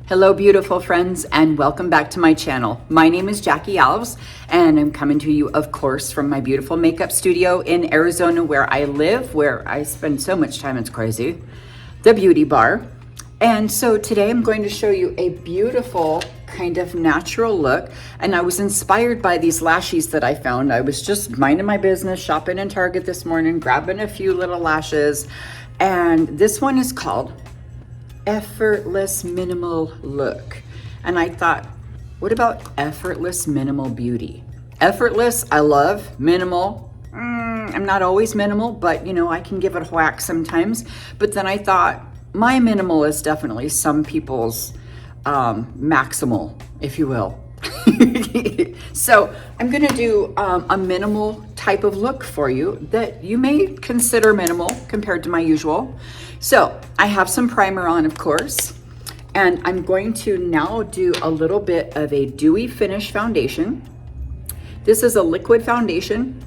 Hello beautiful friends and welcome back to my channel. My name is Jackie Alves and I'm coming to you of course from my beautiful makeup studio in Arizona where I live, where I spend so much time, it's crazy, the Beauty Bar. And so today I'm going to show you a beautiful kind of natural look, and I was inspired by these lashes that I found. I was just minding my business, shopping in Target this morning, grabbing a few little lashes, and this one is called Effortless Minimal Look. And I thought, what about effortless minimal beauty? Effortless, I love. Minimal, I'm not always minimal, but you know, I can give it a whack sometimes. But then I thought, my minimal is definitely some people's maximal, if you will. So I'm gonna do a minimal type of look for you that you may consider minimal compared to my usual. So I have some primer on, of course, and I'm going to now do a little bit of a dewy finish foundation. This is a liquid foundation.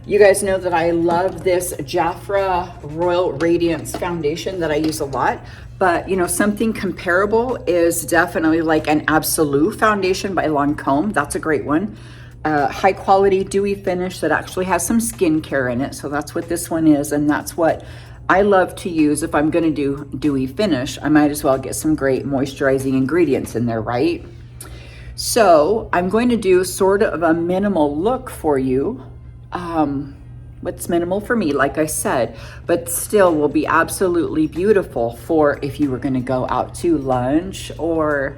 You guys know that I love this Jafra Royal Radiance foundation that I use a lot, but you know, something comparable is definitely like an Absolute foundation by Lancome. That's a great one. High quality dewy finish that actually has some skincare in it. So that's what this one is, and that's what I love to use. If I'm gonna do dewy finish, I might as well get some great moisturizing ingredients in there, right? So I'm going to do sort of a minimal look for you. What's minimal for me, like I said, but still will be absolutely beautiful for if you were gonna go out to lunch, or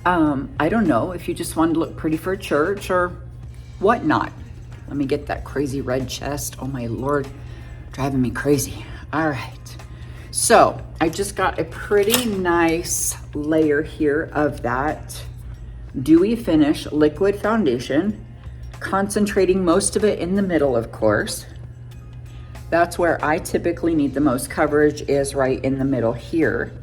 I don't know, if you just wanted to look pretty for church or whatnot. Let me get that crazy red chest. Oh my Lord, driving me crazy. All right, so I just got a pretty nice layer here of that dewy finish liquid foundation, concentrating most of it in the middle, of course. That's where I typically need the most coverage, is right in the middle here.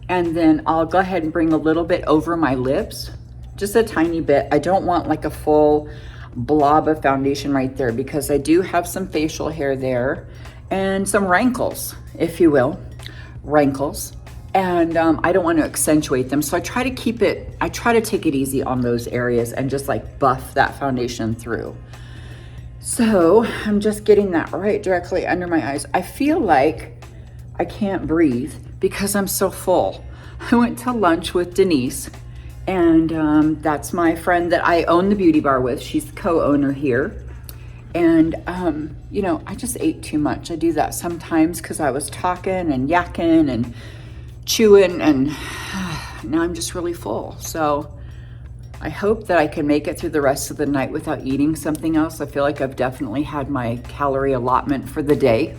And then I'll go ahead and bring a little bit over my lips, just a tiny bit. I don't want like a full blob of foundation right there because I do have some facial hair there and some wrinkles, if you will, wrinkles. And I don't want to accentuate them. So I try to take it easy on those areas and just like buff that foundation through. So I'm just getting that right directly under my eyes. I feel like I can't breathe because I'm so full. I went to lunch with Denise, and that's my friend that I own the Beauty Bar with. She's the co-owner here. And you know, I just ate too much. I do that sometimes because I was talking and yakking and chewing, and now I'm just really full. So I hope that I can make it through the rest of the night without eating something else. I feel like I've definitely had my calorie allotment for the day.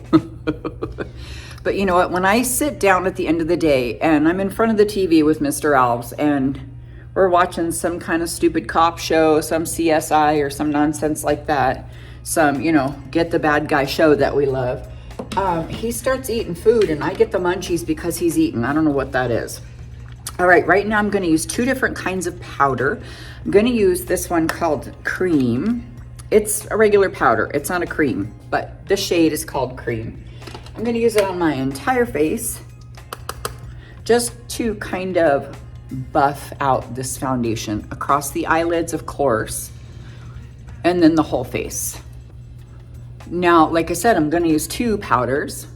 But you know what, when I sit down at the end of the day and I'm in front of the TV with Mr. Alves and we're watching some kind of stupid cop show, some CSI or some nonsense like that, some, you know, get the bad guy show that we love, he starts eating food and I get the munchies because he's eating. I don't know what that is. All right, right now I'm going to use two different kinds of powder. I'm going to use this one called Cream. It's a regular powder. It's not a cream, but the shade is called Cream. I'm going to use it on my entire face just to kind of buff out this foundation across the eyelids, of course, and then the whole face. Now, like I said, I'm going to use two powders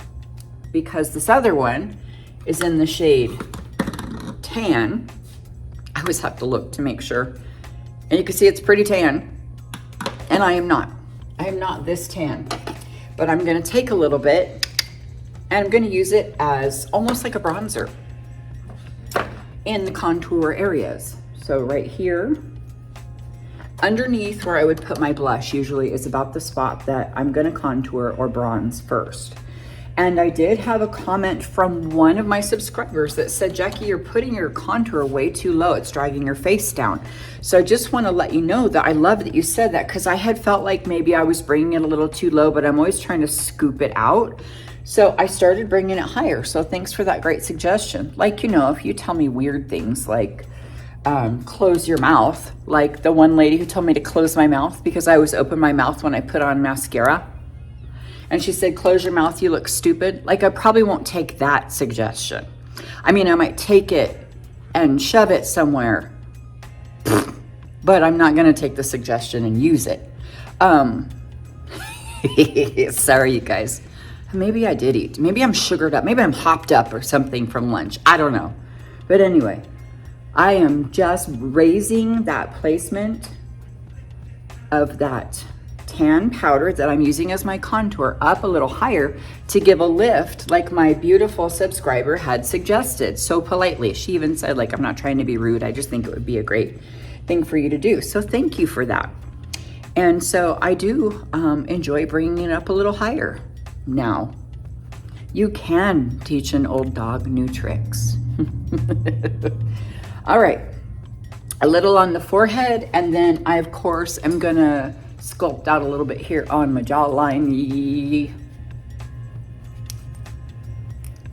because this other one is in the shade Tan. I always have to look to make sure. And you can see it's pretty tan. And I am not this tan. But I'm going to take a little bit and I'm going to use it as almost like a bronzer in the contour areas. So right here, underneath where I would put my blush usually is about the spot that I'm going to contour or bronze first. And I did have a comment from one of my subscribers that said, Jackie, you're putting your contour way too low. It's dragging your face down. So I just want to let you know that I love that you said that, because I had felt like maybe I was bringing it a little too low, but I'm always trying to scoop it out. So I started bringing it higher. So thanks for that great suggestion. Like, you know, if you tell me weird things like close your mouth, like the one lady who told me to close my mouth because I always open my mouth when I put on mascara. And she said, close your mouth, you look stupid. Like, I probably won't take that suggestion. I mean, I might take it and shove it somewhere, but I'm not gonna take the suggestion and use it. Sorry, you guys. Maybe I did eat. Maybe I'm sugared up. Maybe I'm hopped up or something from lunch. I don't know. But anyway, I am just raising that placement of that tan powder that I'm using as my contour up a little higher to give a lift, like my beautiful subscriber had suggested so politely. She even said, like, I'm not trying to be rude. I just think it would be a great thing for you to do. So thank you for that. And so I do enjoy bringing it up a little higher. Now, you can teach an old dog new tricks. All right, a little on the forehead, and then I, of course, am gonna sculpt out a little bit here on my jawline.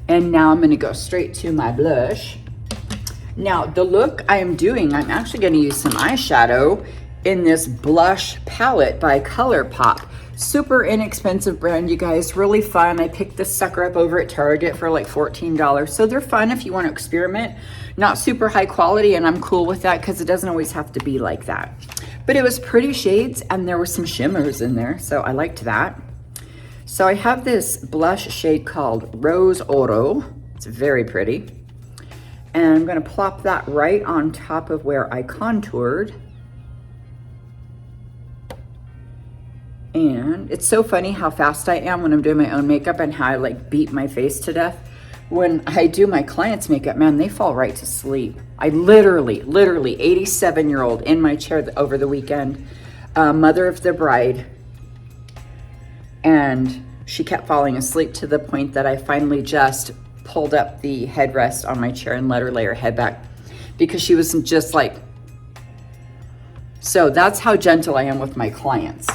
And now I'm gonna go straight to my blush. Now, the look I am doing, I'm actually gonna use some eyeshadow in this blush palette by ColourPop. Super inexpensive brand, you guys, really fun. I picked this sucker up over at Target for like $14. So they're fun if you want to experiment. Not super high quality, and I'm cool with that because it doesn't always have to be like that. But it was pretty shades and there were some shimmers in there, so I liked that. So I have this blush shade called Rose Oro. It's very pretty. And I'm gonna plop that right on top of where I contoured. And it's so funny how fast I am when I'm doing my own makeup and how I like beat my face to death. When I do my clients' makeup, man, they fall right to sleep. I literally, 87-year-old in my chair over the weekend, mother of the bride, and she kept falling asleep to the point that I finally just pulled up the headrest on my chair and let her lay her head back because she was just like, so that's how gentle I am with my clients.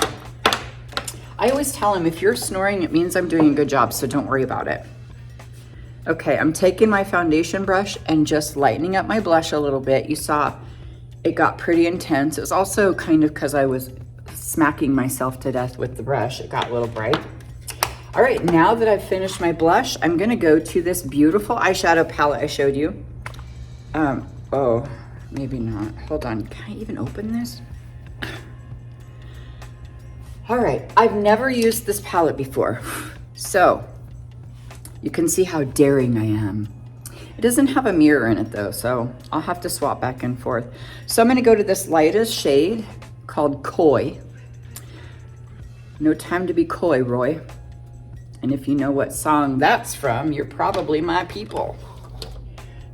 I always tell them, if you're snoring, it means I'm doing a good job, so don't worry about it. Okay, I'm taking my foundation brush and just lightening up my blush a little bit. You saw it got pretty intense. It was also kind of because I was smacking myself to death with the brush. It got a little bright. All right, now that I've finished my blush, I'm gonna go to this beautiful eyeshadow palette I showed you. Oh, maybe not. Hold on, can I even open this? All right, I've never used this palette before, so you can see how daring I am. It doesn't have a mirror in it though, so I'll have to swap back and forth. So I'm gonna go to this lightest shade called Coy. No time to be coy, Roy. And if you know what song that's from, you're probably my people.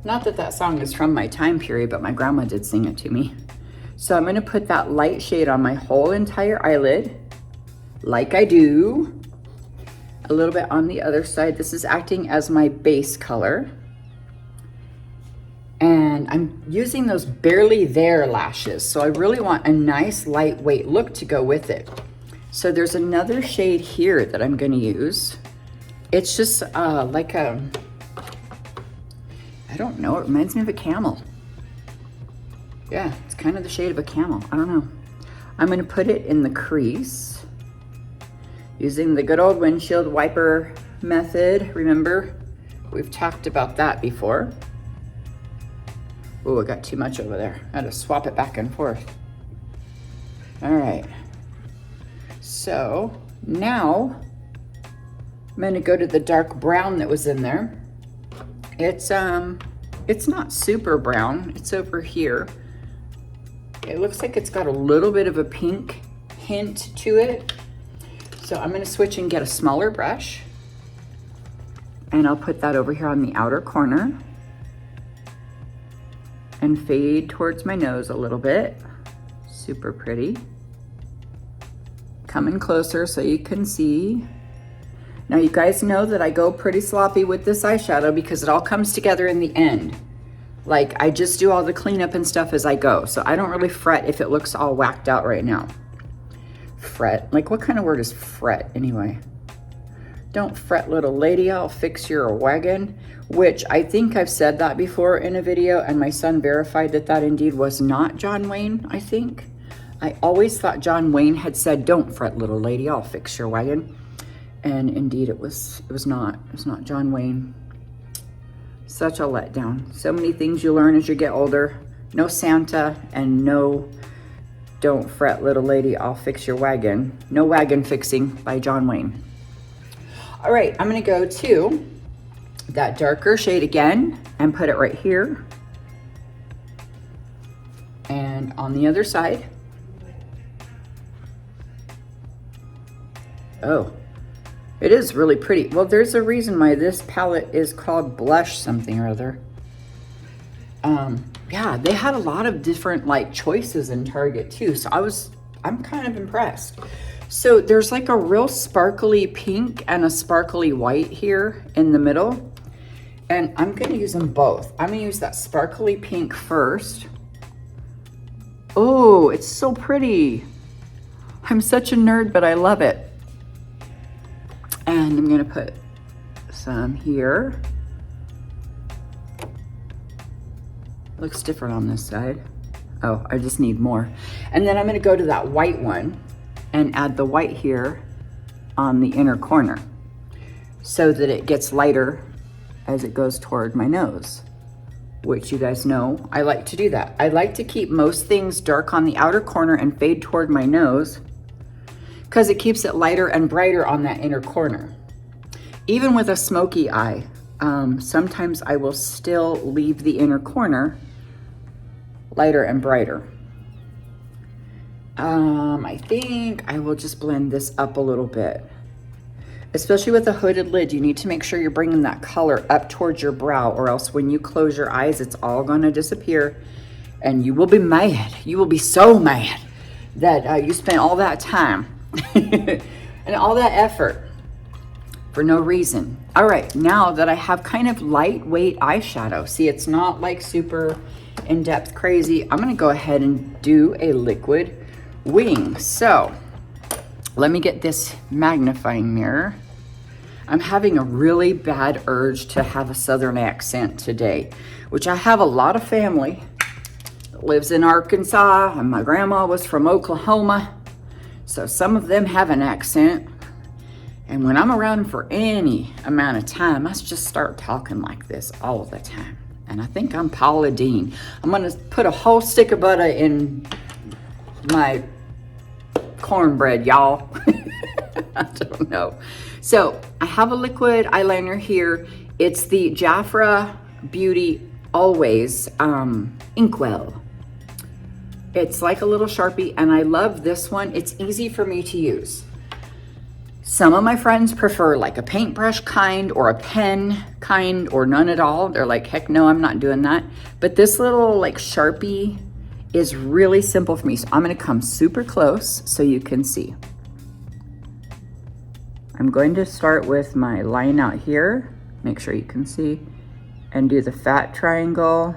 Not that that song is from my time period, but my grandma did sing it to me. So I'm gonna put that light shade on my whole entire eyelid, like I do. A little bit on the other side. This is acting as my base color. And I'm using those barely there lashes. So I really want a nice lightweight look to go with it. So there's another shade here that I'm gonna use. It's just like a, I don't know, it reminds me of a camel. Yeah, it's kind of the shade of a camel, I don't know. I'm gonna put it in the crease using the good old windshield wiper method. Remember, we've talked about that before. Oh, I got too much over there. I had to swap it back and forth. All right. So now I'm gonna go to the dark brown that was in there. It's not super brown. It's over here. It looks like it's got a little bit of a pink hint to it. So I'm gonna switch and get a smaller brush, and I'll put that over here on the outer corner and fade towards my nose a little bit. Super pretty. Coming closer so you can see. Now you guys know that I go pretty sloppy with this eyeshadow because it all comes together in the end. Like, I just do all the cleanup and stuff as I go. So I don't really fret if it looks all whacked out right now. Fret, like what kind of word is fret anyway? Don't fret, little lady, I'll fix your wagon. Which I think I've said that before in a video, and my son verified that that indeed was not John Wayne, I think. I always thought John Wayne had said, don't fret, little lady, I'll fix your wagon. And indeed it was not John Wayne. Such a letdown. So many things you learn as you get older. No Santa and no don't fret little lady, I'll fix your wagon. No wagon fixing by John Wayne. All right, I'm gonna go to that darker shade again and put it right here. And on the other side. Oh, it is really pretty. Well, there's a reason why this palette is called Blush something or other. Yeah, they had a lot of different like choices in Target too. So I'm kind of impressed. So there's like a real sparkly pink and a sparkly white here in the middle. And I'm gonna use them both. I'm gonna use that sparkly pink first. Oh, it's so pretty. I'm such a nerd, but I love it. And I'm gonna put some here. Looks different on this side. Oh, I just need more. And then I'm gonna go to that white one and add the white here on the inner corner so that it gets lighter as it goes toward my nose, which you guys know, I like to do that. I like to keep most things dark on the outer corner and fade toward my nose because it keeps it lighter and brighter on that inner corner. Even with a smoky eye, sometimes I will still leave the inner corner lighter and brighter. I think I will just blend this up a little bit. Especially with a hooded lid, you need to make sure you're bringing that color up towards your brow, or else when you close your eyes, it's all gonna disappear and you will be mad. You will be so mad that you spent all that time and all that effort for no reason. All right, now that I have kind of lightweight eyeshadow, see, it's not like super in-depth crazy, I'm gonna go ahead and do a liquid wing. So let me get this magnifying mirror. I'm having a really bad urge to have a Southern accent today, which I have a lot of family that lives in Arkansas, and my grandma was from Oklahoma. So some of them have an accent. And when I'm around for any amount of time, I just start talking like this all the time. And I think I'm Paula Deen. I'm gonna put a whole stick of butter in my cornbread, y'all. I don't know. So I have a liquid eyeliner here. It's the Jafra Beauty Always Inkwell. It's like a little Sharpie, and I love this one. It's easy for me to use. Some of my friends prefer like a paintbrush kind or a pen kind or none at all. They're like, heck no, I'm not doing that. But this little like Sharpie is really simple for me. So I'm gonna come super close so you can see. I'm going to start with my line out here, make sure you can see, and do the fat triangle.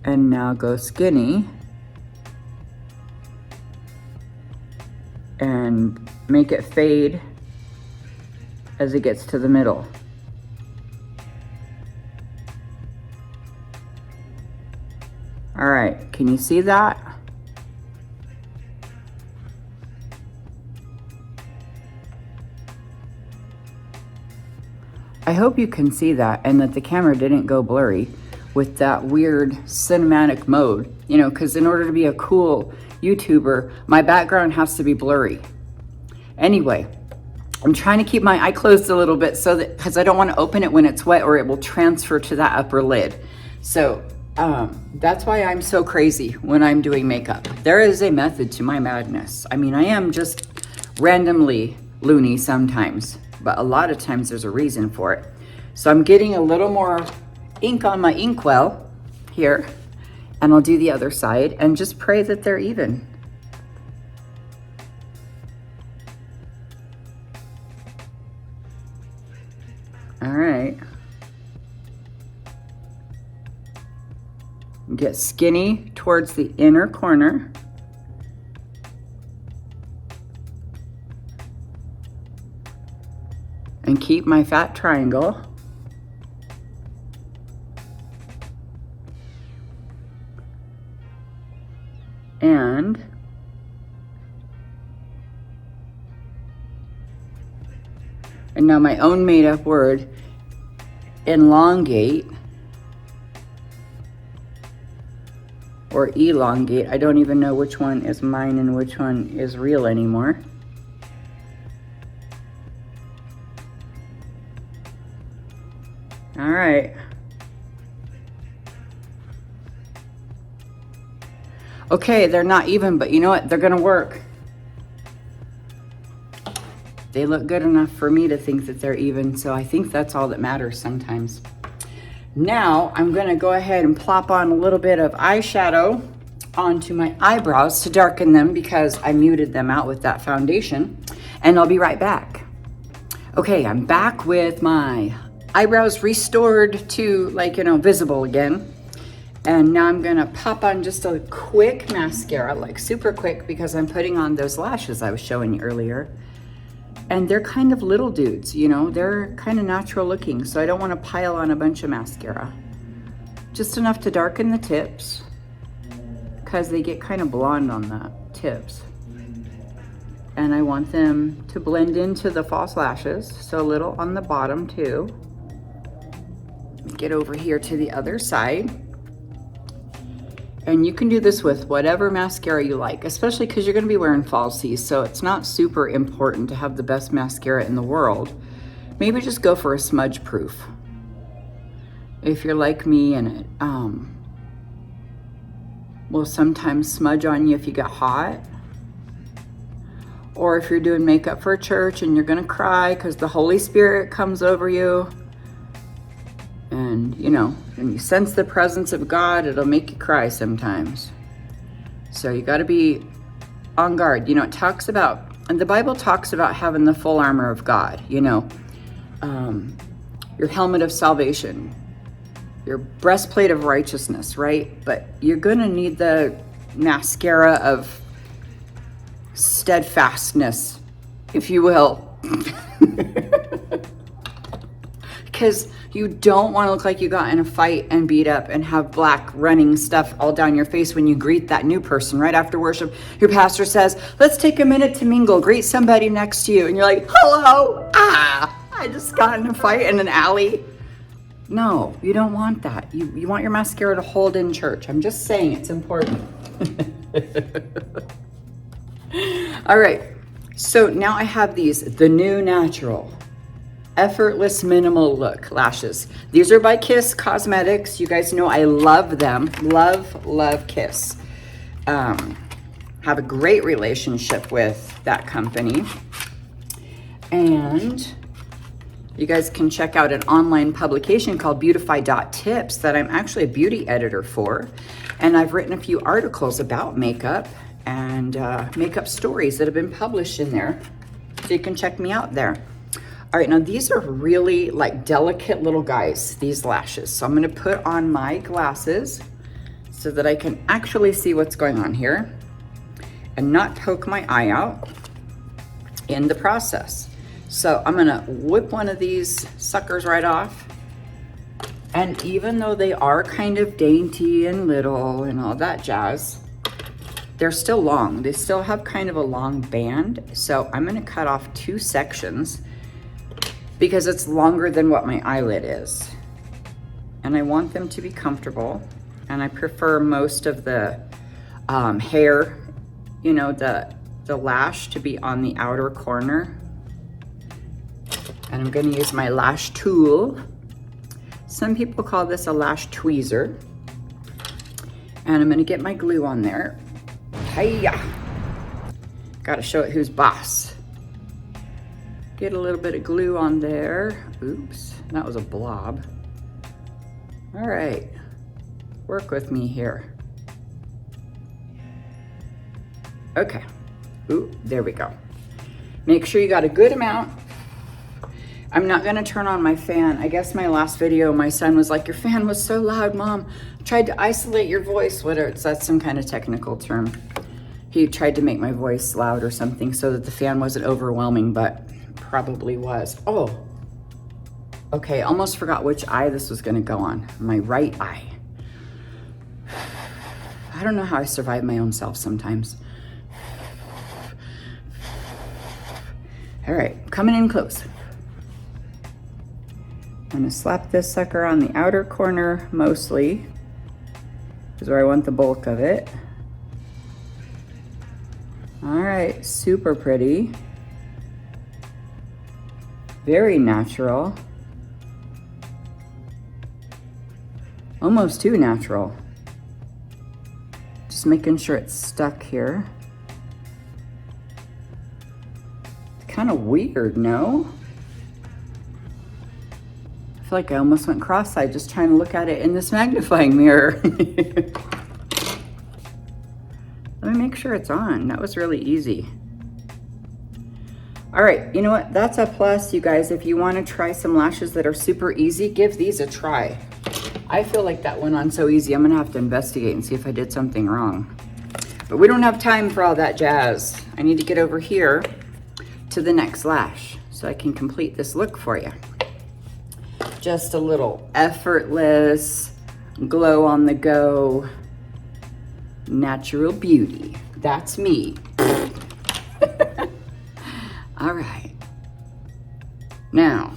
And now go skinny. And make it fade as it gets to the middle. All right, can you see that? I hope you can see that and that the camera didn't go blurry with that weird cinematic mode, you know, because in order to be a cool YouTuber, my background has to be blurry. Anyway, I'm trying to keep my eye closed a little bit so that, because I don't want to open it when it's wet or it will transfer to that upper lid. So that's why I'm so crazy when I'm doing makeup. There is a method to my madness. I mean, I am just randomly loony sometimes, but a lot of times there's a reason for it. So I'm getting a little more ink on my Inkwell here, and I'll do the other side and just pray that they're even. All right. Get skinny towards the inner corner. And keep my fat triangle. And And now my own made up word, elongate, or elongate. I don't even know which one is mine and which one is real anymore. All right. Okay, they're not even, but you know what? They're gonna work. They look good enough for me to think that they're even, so I think that's all that matters sometimes. Now, I'm gonna go ahead and plop on a little bit of eyeshadow onto my eyebrows to darken them because I muted them out with that foundation, and I'll be right back. Okay, I'm back with my eyebrows restored to, like, you know, visible again. And now I'm gonna pop on just a quick mascara, like super quick, because I'm putting on those lashes I was showing you earlier. And they're kind of little dudes, you know, they're kind of natural looking, so I don't want to pile on a bunch of mascara. Just enough to darken the tips, because they get kind of blonde on the tips. And I want them to blend into the false lashes, so a little on the bottom too. Get over here to the other side. And you can do this with whatever mascara you like, especially because you're going to be wearing falsies, so it's not super important to have the best mascara in the world. Maybe just go for a smudge proof. If you're like me and it will sometimes smudge on you if you get hot. Or if you're doing makeup for church and you're going to cry because the Holy Spirit comes over you. And, you know, when you sense the presence of God, it'll make you cry sometimes. So you got to be on guard. You know, it talks about, and the Bible talks about having the full armor of God, you know, your helmet of salvation, your breastplate of righteousness, right? But you're going to need the mascara of steadfastness, if you will. Because you don't want to look like you got in a fight and beat up and have black running stuff all down your face when you greet that new person right after worship. Your pastor says, let's take a minute to mingle, greet somebody next to you. And you're like, hello, I just got in a fight in an alley. No, you don't want that. You want your mascara to hold in church. I'm just saying it's important. All right, so now I have these, the new natural effortless minimal look lashes. These are by Kiss Cosmetics. You guys know I love them. Love Kiss. Have a great relationship with that company. And you guys can check out an online publication called Beautify.tips that I'm actually a beauty editor for. And I've written a few articles about makeup and makeup stories that have been published in there. So you can check me out there. All right, now these are really like delicate little guys, these lashes. So I'm gonna put on my glasses so that I can actually see what's going on here and not poke my eye out in the process. So I'm gonna whip one of these suckers right off. And even though they are kind of dainty and little and all that jazz, they're still long. They still have kind of a long band. So I'm gonna cut off 2 sections because it's longer than what my eyelid is. And I want them to be comfortable. And I prefer most of the hair, you know, the lash to be on the outer corner. And I'm gonna use my lash tool. Some people call this a lash tweezer. And I'm gonna get my glue on there. Hiya! Gotta show it who's boss. Get a little bit of glue on there. Oops, that was a blob. All right, work with me here. Okay, ooh, there we go. Make sure you got a good amount. I'm not gonna turn on my fan. I guess my last video, my son was like, your fan was so loud, Mom. I tried to isolate your voice, that's some kind of technical term. He tried to make my voice loud or something so that the fan wasn't overwhelming, but probably was. Oh, okay, almost forgot which eye this was gonna go on. My right eye. I don't know how I survive my own self sometimes. All right, coming in close. I'm gonna slap this sucker on the outer corner mostly, is where I want the bulk of it. All right, super pretty. Very natural. Almost too natural. Just making sure it's stuck here. It's kind of weird, no? I feel like I almost went cross-eyed just trying to look at it in this magnifying mirror. Let me make sure it's on. That was really easy. All right, you know what? That's a plus, you guys. If you want to try some lashes that are super easy, give these a try. I feel like that went on so easy. I'm gonna have to investigate and see if I did something wrong. But we don't have time for all that jazz. I need to get over here to the next lash so I can complete this look for you. Just a little effortless, glow on the go, natural beauty. That's me. All right. Now,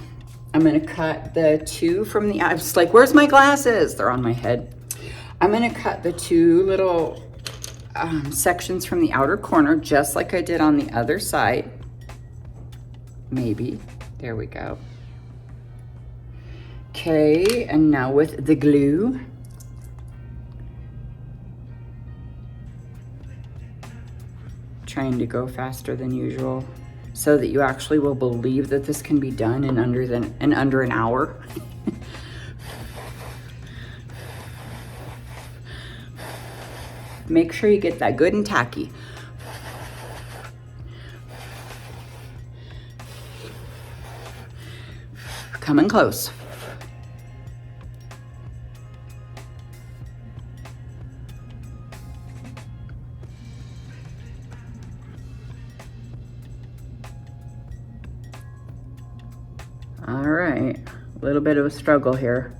I'm gonna cut the two from the, I was like, where's my glasses? They're on my head. I'm gonna cut the two little sections from the outer corner, just like I did on the other side. Maybe, there we go. Okay, and now with the glue. Trying to go faster than usual so that you actually will believe that this can be done in under an hour. Make sure you get that good and tacky. Coming close. All right, a little bit of a struggle here.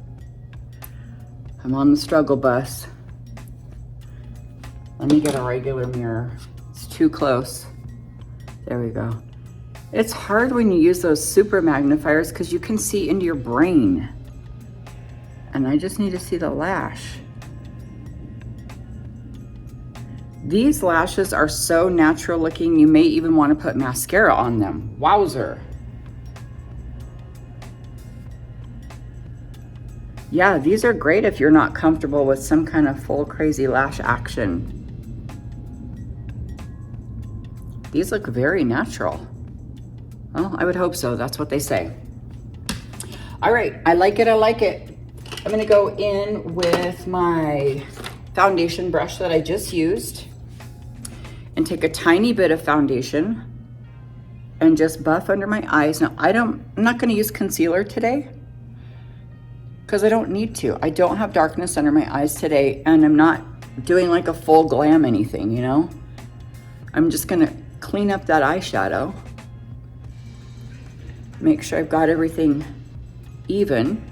I'm on the struggle bus. Let me get a regular mirror. It's too close. There we go. It's hard when you use those super magnifiers because you can see into your brain. And I just need to see the lash. These lashes are so natural looking, you may even want to put mascara on them. Wowzer. Yeah, these are great if you're not comfortable with some kind of full crazy lash action. These look very natural. Well, I would hope so. That's what they say. All right, I like it, I like it. I'm gonna go in with my foundation brush that I just used and take a tiny bit of foundation and just buff under my eyes. Now, I'm not gonna use concealer today because I don't need to. I don't have darkness under my eyes today, and I'm not doing like a full glam anything, you know? I'm just gonna clean up that eyeshadow. Make sure I've got everything even.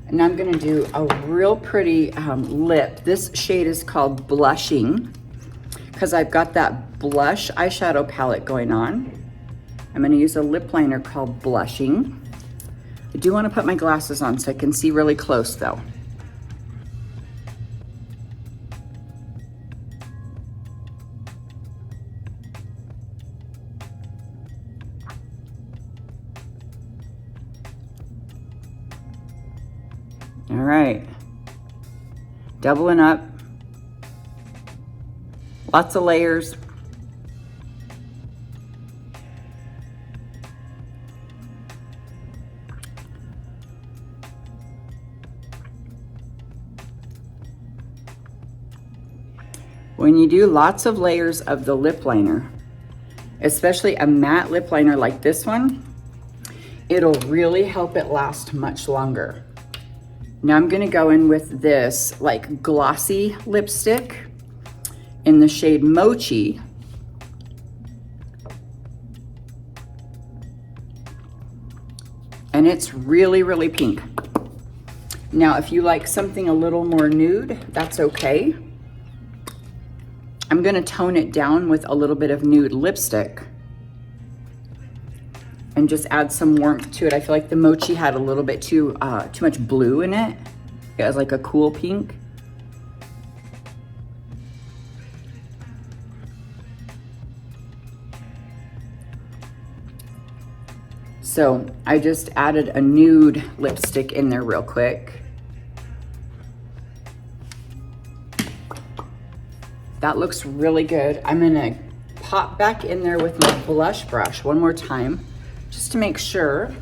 And I'm gonna do a real pretty lip. This shade is called Blushing because I've got that blush eyeshadow palette going on. I'm gonna use a lip liner called Blushing. I do want to put my glasses on so I can see really close though. All right, doubling up, lots of layers. When you do lots of layers of the lip liner, especially a matte lip liner like this one, it'll really help it last much longer. Now I'm gonna go in with this like glossy lipstick in the shade Mochi. And it's really, really pink. Now, if you like something a little more nude, that's okay. I'm gonna tone it down with a little bit of nude lipstick and just add some warmth to it. I feel like the mochi had a little bit too much blue in it. It was like a cool pink. So I just added a nude lipstick in there real quick. That looks really good. I'm gonna pop back in there with my blush brush one more time, just to make sure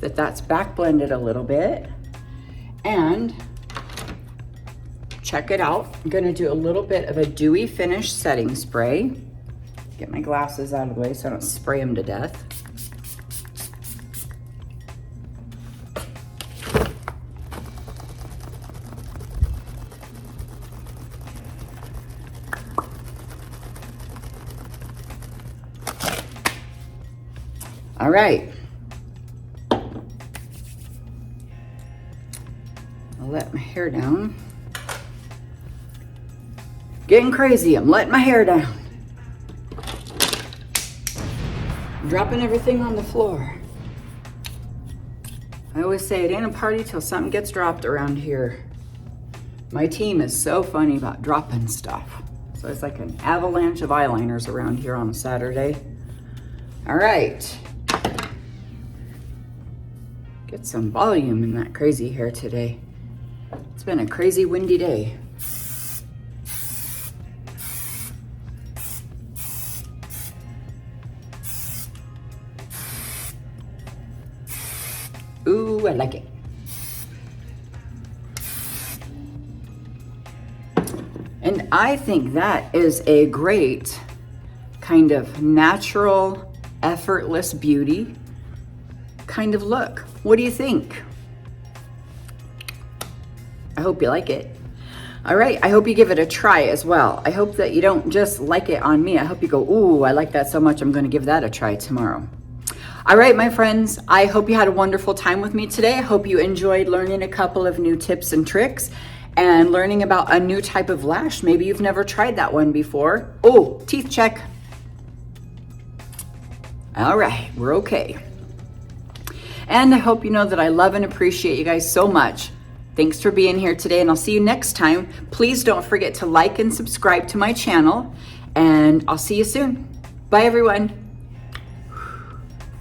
that that's back blended a little bit. And check it out. I'm gonna do a little bit of a dewy finish setting spray. Get my glasses out of the way so I don't spray them to death. All right. I'll let my hair down. Getting crazy, I'm letting my hair down. Dropping everything on the floor. I always say it ain't a party till something gets dropped around here. My team is so funny about dropping stuff. So it's like an avalanche of eyeliners around here on a Saturday. All right. Get some volume in that crazy hair today. It's been a crazy windy day. Ooh, I like it. And I think that is a great kind of natural, effortless beauty kind of look. What do you think? I hope you like it. All right, I hope you give it a try as well. I hope that you don't just like it on me. I hope you go, ooh, I like that so much, I'm gonna give that a try tomorrow. All right, my friends, I hope you had a wonderful time with me today. I hope you enjoyed learning a couple of new tips and tricks and learning about a new type of lash. Maybe you've never tried that one before. Oh, teeth check. All right, we're okay. And I hope you know that I love and appreciate you guys so much. Thanks for being here today, and I'll see you next time. Please don't forget to like and subscribe to my channel, and I'll see you soon. Bye, everyone.